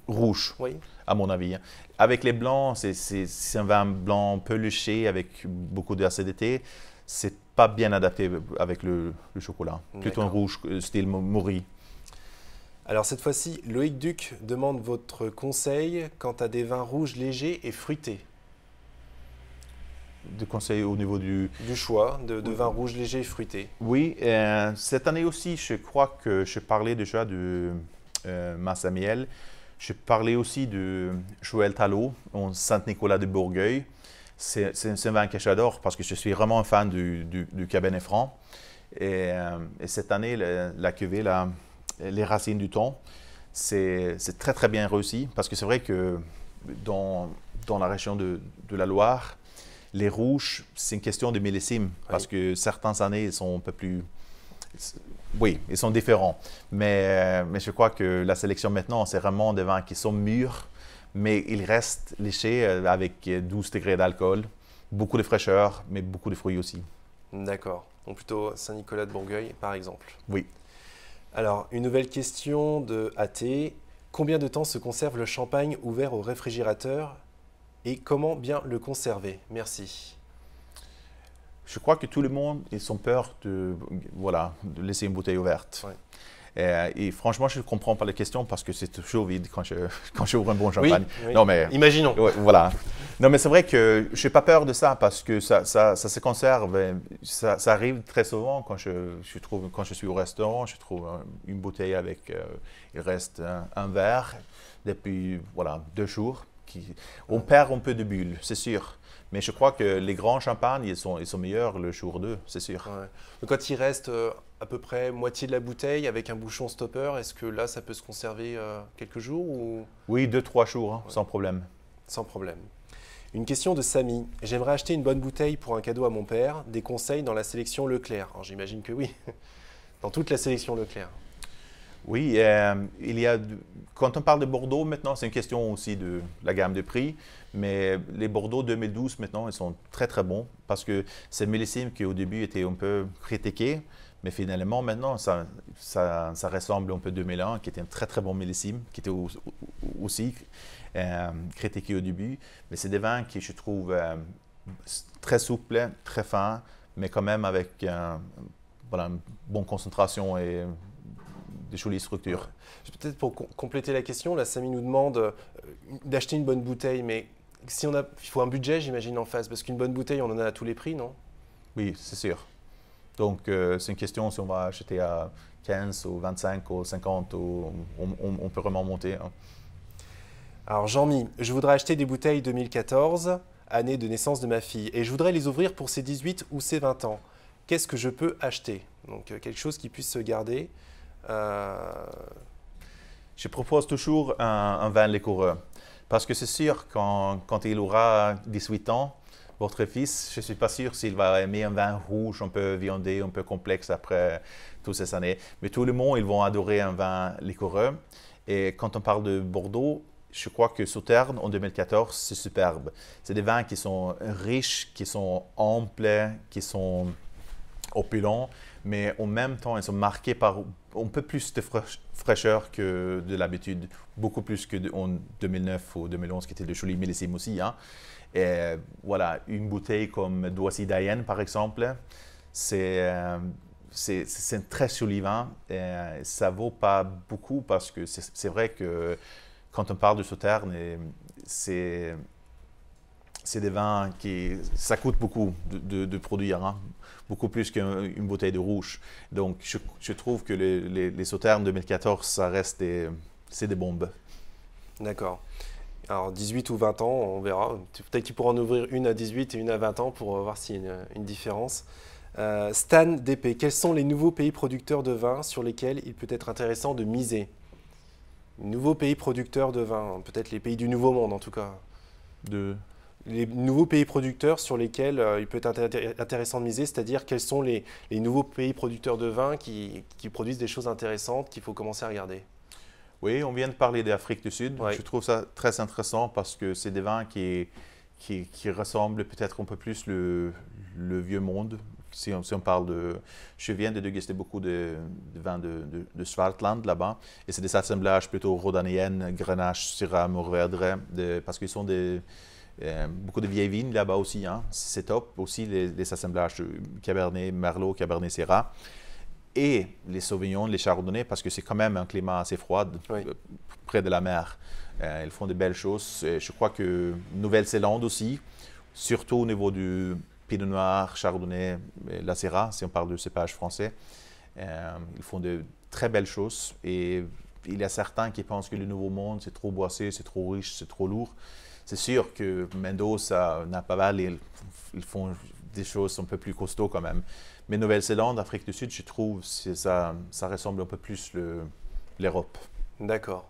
Rouge, oui, à mon avis. Avec les blancs, c'est un vin blanc peu léché avec beaucoup d'acidité. C'est pas bien adapté avec le chocolat. Plutôt un rouge style Maury. Alors cette fois-ci, Loïc Duc demande votre conseil quant à des vins rouges légers et fruités. De conseils au niveau du choix de vins rouges légers et fruités. Oui, cette année aussi, je crois que je parlais déjà de Masamiel. Je parlais aussi de Joël Talot en Saint-Nicolas de Bourgueil. C'est un vin que j'adore parce que je suis vraiment un fan du Cabernet Franc. Et cette année, la cuvée, les racines du temps, c'est très très bien réussi parce que c'est vrai que dans la région de la Loire, les rouges, c'est une question de millésime parce que certaines années, ils sont un peu plus... Oui, ils sont différents. Mais je crois que la sélection maintenant, c'est vraiment des vins qui sont mûrs, mais il reste léché avec 12 degrés d'alcool, beaucoup de fraîcheur, mais beaucoup de fruits aussi. D'accord. Donc plutôt Saint-Nicolas de Bourgueil, par exemple. Oui. Alors, une nouvelle question de AT. Combien de temps se conserve le champagne ouvert au réfrigérateur et comment bien le conserver? Merci. Je crois que tout le monde, ils ont peur de laisser une bouteille ouverte. Ouais. Et franchement, je ne comprends pas la question parce que c'est toujours vide quand j'ouvre un bon champagne. Oui. Non, mais, imaginons. Voilà. Non, mais c'est vrai que je n'ai pas peur de ça parce que ça se conserve. Ça arrive très souvent quand quand je suis au restaurant, je trouve une bouteille avec, il reste un verre depuis 2 jours. On perd un peu de bulles, c'est sûr. Mais je crois que les grands champagnes, ils sont meilleurs le jour 2, c'est sûr. Ouais. Donc quand il reste à peu près moitié de la bouteille avec un bouchon stopper, est-ce que là, ça peut se conserver quelques jours ou... Oui, 2-3 jours, hein, ouais. Sans problème. Sans problème. Une question de Samy. J'aimerais acheter une bonne bouteille pour un cadeau à mon père. Des conseils dans la sélection Leclerc? Alors j'imagine que oui. Dans toute la sélection Leclerc. Oui, quand on parle de Bordeaux maintenant, c'est une question aussi de la gamme de prix, mais les Bordeaux 2012 maintenant, ils sont très très bons parce que c'est le millésime qui au début était un peu critiqué, mais finalement maintenant ça ressemble un peu à 2001 qui était un très très bon millésime, qui était aussi critiqué au début, mais c'est des vins qui je trouve très souples, très fins, mais quand même avec voilà, une bonne concentration et des jolies structures. Peut-être pour compléter la question, là, Samy nous demande d'acheter une bonne bouteille, mais si il faut un budget, j'imagine, en face, parce qu'une bonne bouteille, on en a à tous les prix, non? Oui, c'est sûr. Donc, c'est une question si on va acheter à 15 ou 25 ou 50, on peut vraiment monter. Hein. Alors, Jean-Mi, je voudrais acheter des bouteilles 2014, année de naissance de ma fille, et je voudrais les ouvrir pour ses 18 ou ses 20 ans. Qu'est-ce que je peux acheter? Donc, quelque chose qui puisse se garder. Je propose toujours un vin liquoreux. Parce que c'est sûr, quand il aura 18 ans, votre fils, je ne suis pas sûr s'il va aimer un vin rouge un peu viandé, un peu complexe après toutes ces années. Mais tout le monde, ils vont adorer un vin liquoreux. Et quand on parle de Bordeaux, je crois que Sauternes en 2014, c'est superbe. C'est des vins qui sont riches, qui sont amples, qui sont opulents, mais en même temps, ils sont marqués par un peu plus de fraîcheur que de l'habitude, beaucoup plus qu'en 2009 ou 2011, qui était de jolis millésimes aussi. Hein. Et voilà, une bouteille comme Doissy Dayen, par exemple, c'est un très joli vin. Et ça ne vaut pas beaucoup parce que c'est vrai que quand on parle de Sauternes, c'est des vins ça coûte beaucoup de produire, hein, beaucoup plus qu'une bouteille de rouge. Donc, je trouve que les Sauternes 2014, ça reste c'est des bombes. D'accord. Alors, 18 ou 20 ans, on verra. Peut-être qu'il pourra en ouvrir une à 18 et une à 20 ans pour voir s'il y a une différence. Stan DP, quels sont les nouveaux pays producteurs de vin sur lesquels il peut être intéressant de miser? Nouveaux pays producteurs de vin, peut-être les pays du Nouveau Monde en tout cas. Les nouveaux pays producteurs sur lesquels il peut être intéressant de miser, c'est-à-dire quels sont les nouveaux pays producteurs de vin qui produisent des choses intéressantes qu'il faut commencer à regarder. Oui, on vient de parler d'Afrique du Sud. Ouais. Je trouve ça très intéressant parce que c'est des vins qui ressemblent peut-être un peu plus le vieux monde. Si on parle de... Je viens de déguster beaucoup de vins de Swartland là-bas. Et c'est des assemblages plutôt rhodaniennes, Grenache, Syrah, Mourvèdre, parce qu'ils sont beaucoup de vieilles vignes là-bas aussi. Hein. C'est top. Aussi les assemblages de Cabernet Merlot, Cabernet Syrah. Et les Sauvignons, les Chardonnays, parce que c'est quand même un climat assez froid, oui, près de la mer. Ils font de belles choses. Et je crois que Nouvelle-Zélande aussi, surtout au niveau du Pinot Noir, Chardonnay, la Syrah, si on parle de cépage français, ils font de très belles choses. Et il y a certains qui pensent que le Nouveau Monde, c'est trop boissé, c'est trop riche, c'est trop lourd. C'est sûr que Mendoza, Napa, ils font des choses un peu plus costauds quand même. Mais Nouvelle-Zélande, Afrique du Sud, je trouve que ça ressemble un peu plus l'Europe. D'accord.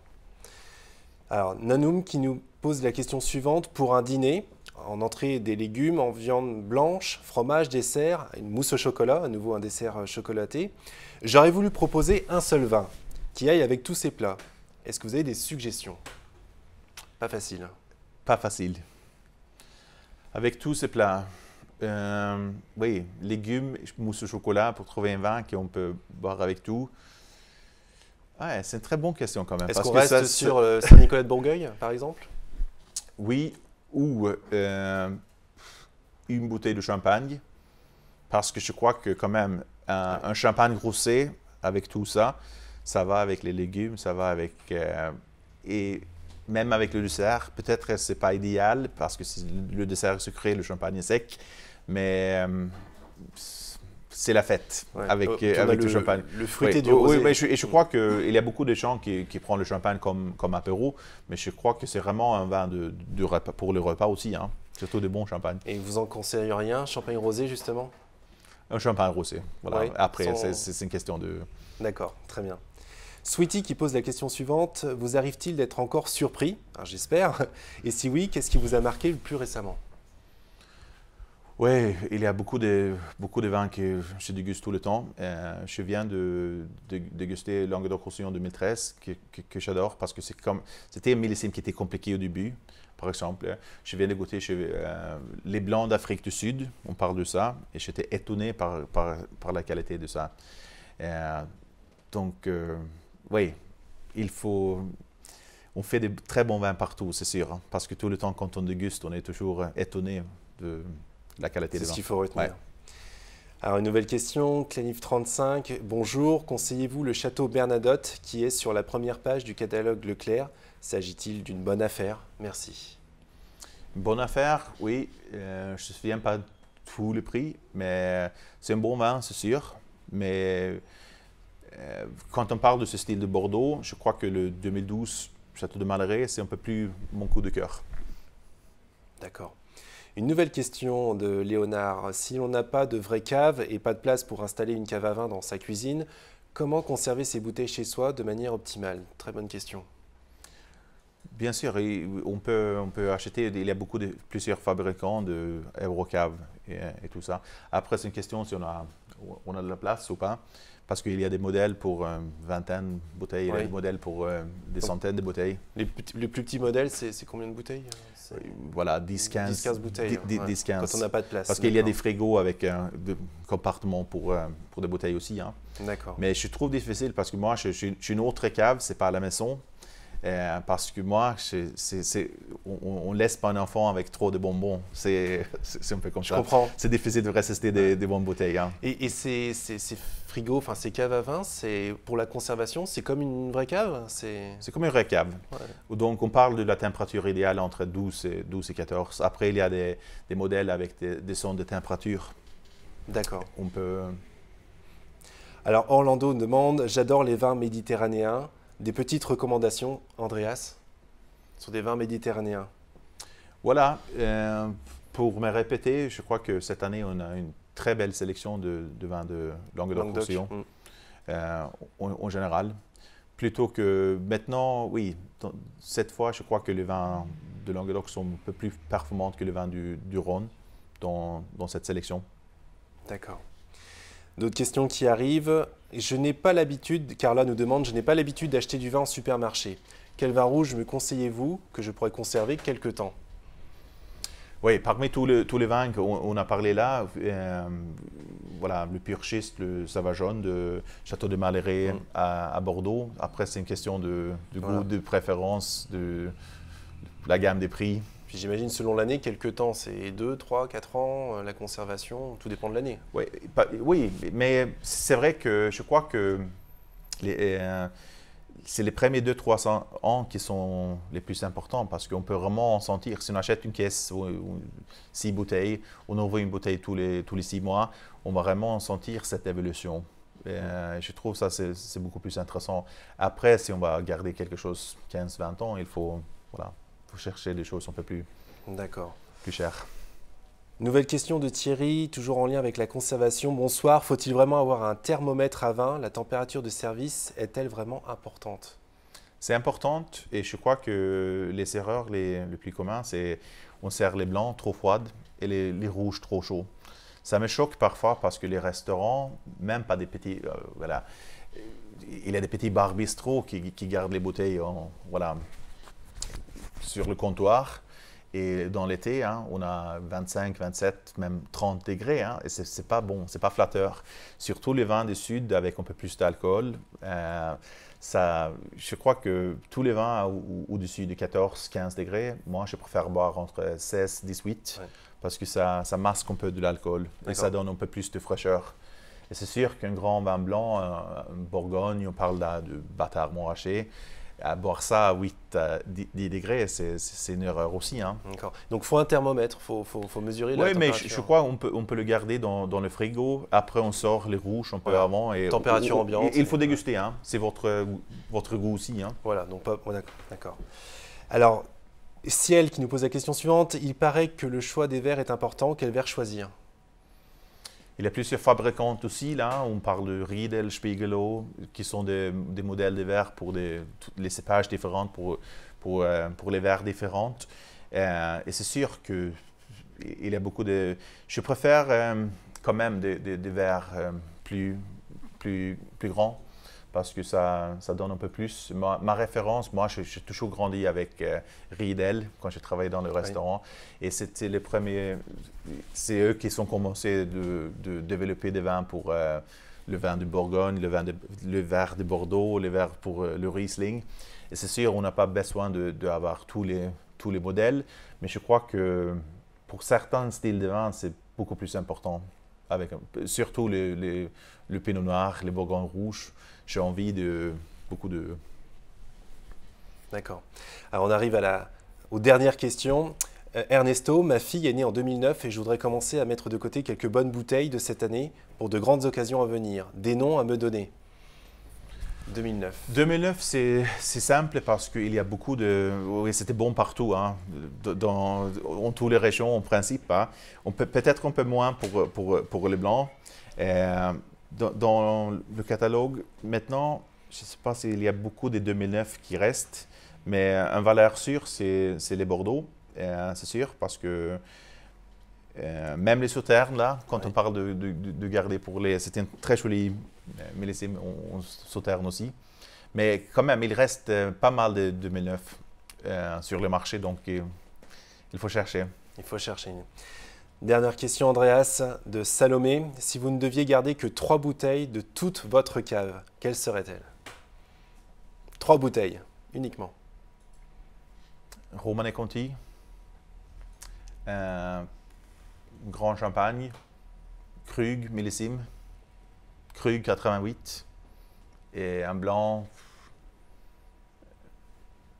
Alors, Nanoum qui nous pose la question suivante. Pour un dîner, en entrée des légumes, en viande blanche, fromage, dessert, une mousse au chocolat, à nouveau un dessert chocolaté, j'aurais voulu proposer un seul vin qui aille avec tous ces plats. Est-ce que vous avez des suggestions? Pas facile. Pas facile. Avec tous ces plats. Oui, légumes, mousse au chocolat pour trouver un vin qu'on peut boire avec tout. Ouais, c'est une très bonne question quand même. Est-ce qu'on reste sur Saint-Nicolas de Bourgogne, par exemple? Oui, ou une bouteille de champagne, parce que je crois que quand même, un champagne rosé avec tout ça, ça va avec les légumes, ça va avec... et même avec le dessert, peut-être que ce n'est pas idéal, parce que le dessert est sucré, le champagne est sec, mais c'est la fête avec le champagne. Le fruité du rosé. Oui, et je crois qu'il y a beaucoup de gens qui prennent le champagne comme apéro, mais je crois que c'est vraiment un vin de repas, pour le repas aussi, hein. Surtout de bons champagnes. Et vous en conseillez rien, champagne rosé justement? Un champagne rosé, voilà. Ouais, après, c'est une question de... D'accord, très bien. Sweetie qui pose la question suivante, vous arrive-t-il d'être encore surpris? J'espère. Et si oui, qu'est-ce qui vous a marqué le plus récemment? Oui, il y a beaucoup de vins que je déguste tout le temps. Je viens de déguster Languedoc-Roussillon 2013, que j'adore parce que c'était un millésime qui était compliqué au début. Par exemple, je viens de goûter les blancs d'Afrique du Sud, on parle de ça, et j'étais étonné par la qualité de ça. Donc, oui, on fait des très bons vins partout, c'est sûr, hein, parce que tout le temps, quand on déguste, on est toujours étonné de la qualité des vins. C'est ce qu'il faut retenir. Ouais. Alors, une nouvelle question, Clanif35. Bonjour, conseillez-vous le château Bernadotte qui est sur la première page du catalogue Leclerc? S'agit-il d'une bonne affaire? Merci. Bonne affaire, oui. Je ne me souviens pas de tout le prix, mais c'est un bon vin, c'est sûr. Mais quand on parle de ce style de Bordeaux, je crois que le 2012 Château de Malleret, c'est un peu plus mon coup de cœur. D'accord. Une nouvelle question de Léonard. Si l'on n'a pas de vraie cave et pas de place pour installer une cave à vin dans sa cuisine, comment conserver ses bouteilles chez soi de manière optimale? Très bonne question. Bien sûr, on peut acheter, il y a plusieurs fabricants de Eurocave et tout ça. Après, c'est une question si on a de la place ou pas, parce qu'il y a des modèles pour une vingtaine de bouteilles, il y a des modèles pour des centaines de bouteilles. Les plus petits modèles, c'est combien de bouteilles? Voilà, 10-15 bouteilles. 10-15. Quand on n'a pas de place. Parce qu'il y a des frigos avec des compartiments pour des bouteilles aussi. Hein. D'accord. Mais je trouve difficile parce que moi, je suis une autre cave, c'est pas à la maison. Parce que moi, on ne laisse pas un enfant avec trop de bonbons. C'est un peu comme ça. Je comprends. C'est difficile de résister des bonnes bouteilles. Hein. Et ces frigos, enfin ces caves à vin, pour la conservation, c'est comme une vraie cave? C'est comme une vraie cave. Ouais. Donc, on parle de la température idéale entre 12 et 14. Après, il y a des modèles avec des sondes de température. D'accord. On peut... Alors, Orlando demande, j'adore les vins méditerranéens. Des petites recommandations, Andreas, sur des vins méditerranéens? Voilà, pour me répéter, je crois que cette année, on a une très belle sélection de vins de Languedoc-Roussillon, en général. Plutôt que maintenant, oui, cette fois, je crois que les vins de Languedoc sont un peu plus performants que les vins du Rhône dans cette sélection. D'accord. D'autres questions qui arrivent. Je n'ai pas l'habitude, Carla nous demande, je n'ai pas l'habitude d'acheter du vin en supermarché. Quel vin rouge me conseillez-vous que je pourrais conserver quelque temps? Oui, parmi tous les vins qu'on a parlé là, voilà, le Purchiste, le Savageon de Château de Malleret à Bordeaux. Après, c'est une question de goût, de préférence, de la gamme des prix. Puis j'imagine, selon l'année, quelques temps, c'est 2, 3, 4 ans, la conservation, tout dépend de l'année. Oui, mais c'est vrai que je crois que c'est les premiers 200-300 ans qui sont les plus importants parce qu'on peut vraiment en sentir. Si on achète une caisse ou 6 bouteilles, on ouvre une bouteille tous les 6 mois, on va vraiment en sentir cette évolution. Je trouve ça, c'est beaucoup plus intéressant. Après, si on va garder quelque chose 15-20 ans, il faut chercher des choses un peu plus chères. Nouvelle question de Thierry, toujours en lien avec la conservation. Bonsoir, faut-il vraiment avoir un thermomètre à vin? La température de service est-elle vraiment importante? C'est importante et je crois que les erreurs les plus communs, c'est on sert les blancs trop froides et les rouges trop chauds. Ça me choque parfois parce que les restaurants, même pas des petits, il y a des petits bars bistrots qui gardent les bouteilles sur le comptoir. Et dans l'été, hein, on a 25, 27, même 30 degrés. Hein, et c'est pas bon, c'est pas flatteur. Surtout les vins du Sud avec un peu plus d'alcool. Je crois que tous les vins au-dessus de 14, 15 degrés, moi, je préfère boire entre 16 et 18 parce que ça masque un peu de l'alcool et ça donne un peu plus de fraîcheur. Et c'est sûr qu'un grand vin blanc, un Bourgogne, on parle de Bâtard Montrachet, à boire ça à 8 à 10 degrés, c'est une erreur aussi. Hein. D'accord. Donc, il faut un thermomètre, il faut mesurer la température. Oui, mais je crois qu'on peut le garder dans le frigo. Après, on sort les rouges un peu avant. Et température ambiante. Il faut déguster. Hein. C'est votre goût aussi. Hein. Voilà, donc d'accord. Alors, Ciel qui nous pose la question suivante. Il paraît que le choix des verres est important. Quel verre choisir? Il y a plusieurs fabricants aussi, là. On parle de Riedel, Spiegelau, qui sont des modèles de verres pour les cépages différents, pour les verres différents. Et c'est sûr que il y a beaucoup de... Je préfère quand même des verres plus grands parce que ça donne un peu plus. Ma référence, moi, j'ai toujours grandi avec Riedel quand j'ai travaillé dans le restaurant. Oui. Et c'était les premiers... C'est eux qui ont commencé de développer des vins pour le vin de Bourgogne, le verre de Bordeaux, le verre pour le Riesling. Et c'est sûr, on n'a pas besoin d'avoir tous les modèles, mais je crois que pour certains styles de vin, c'est beaucoup plus important. Surtout le Pinot Noir, les Bourgognes rouges. J'ai envie de beaucoup de... D'accord. Alors on arrive aux dernières questions. Ernesto, ma fille est née en 2009 et je voudrais commencer à mettre de côté quelques bonnes bouteilles de cette année pour de grandes occasions à venir. Des noms à me donner. 2009. 2009, c'est simple parce qu'il y a beaucoup de... Oui, c'était bon partout, hein, dans toutes les régions en principe. Hein. Peut-être un peu moins pour les blancs. Dans le catalogue, maintenant, je ne sais pas s'il y a beaucoup de 2009 qui restent, mais un valeur sûre, c'est les Bordeaux, c'est sûr, parce que même les sauternes, là, quand on parle de garder pour les... C'était un très joli millésime, on sauterne aussi. Mais quand même, il reste pas mal de 2009 sur le marché, donc il faut chercher. Il faut chercher. Dernière question, Andreas, de Salomé. Si vous ne deviez garder que 3 bouteilles de toute votre cave, quelles seraient-elles? 3 bouteilles, uniquement. Romanée Conti, Grand Champagne, Krug millésime, Krug 88 et un blanc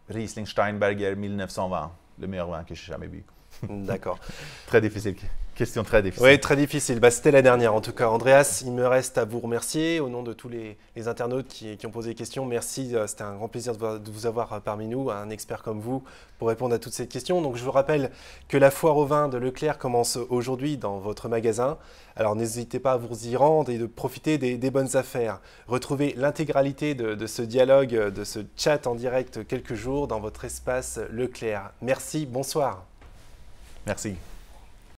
Riesling Steinberger 1920, le meilleur vin que j'ai jamais bu. D'accord. Très difficile. Question très difficile. Oui, très difficile. C'était la dernière en tout cas. Andreas, il me reste à vous remercier au nom de tous les internautes qui ont posé des questions. Merci, c'était un grand plaisir de vous avoir parmi nous, un expert comme vous, pour répondre à toutes ces questions. Donc je vous rappelle que la foire au vin de Leclerc commence aujourd'hui dans votre magasin. Alors n'hésitez pas à vous y rendre et de profiter des bonnes affaires. Retrouvez l'intégralité de ce dialogue, de ce chat en direct quelques jours dans votre espace Leclerc. Merci, bonsoir. Merci.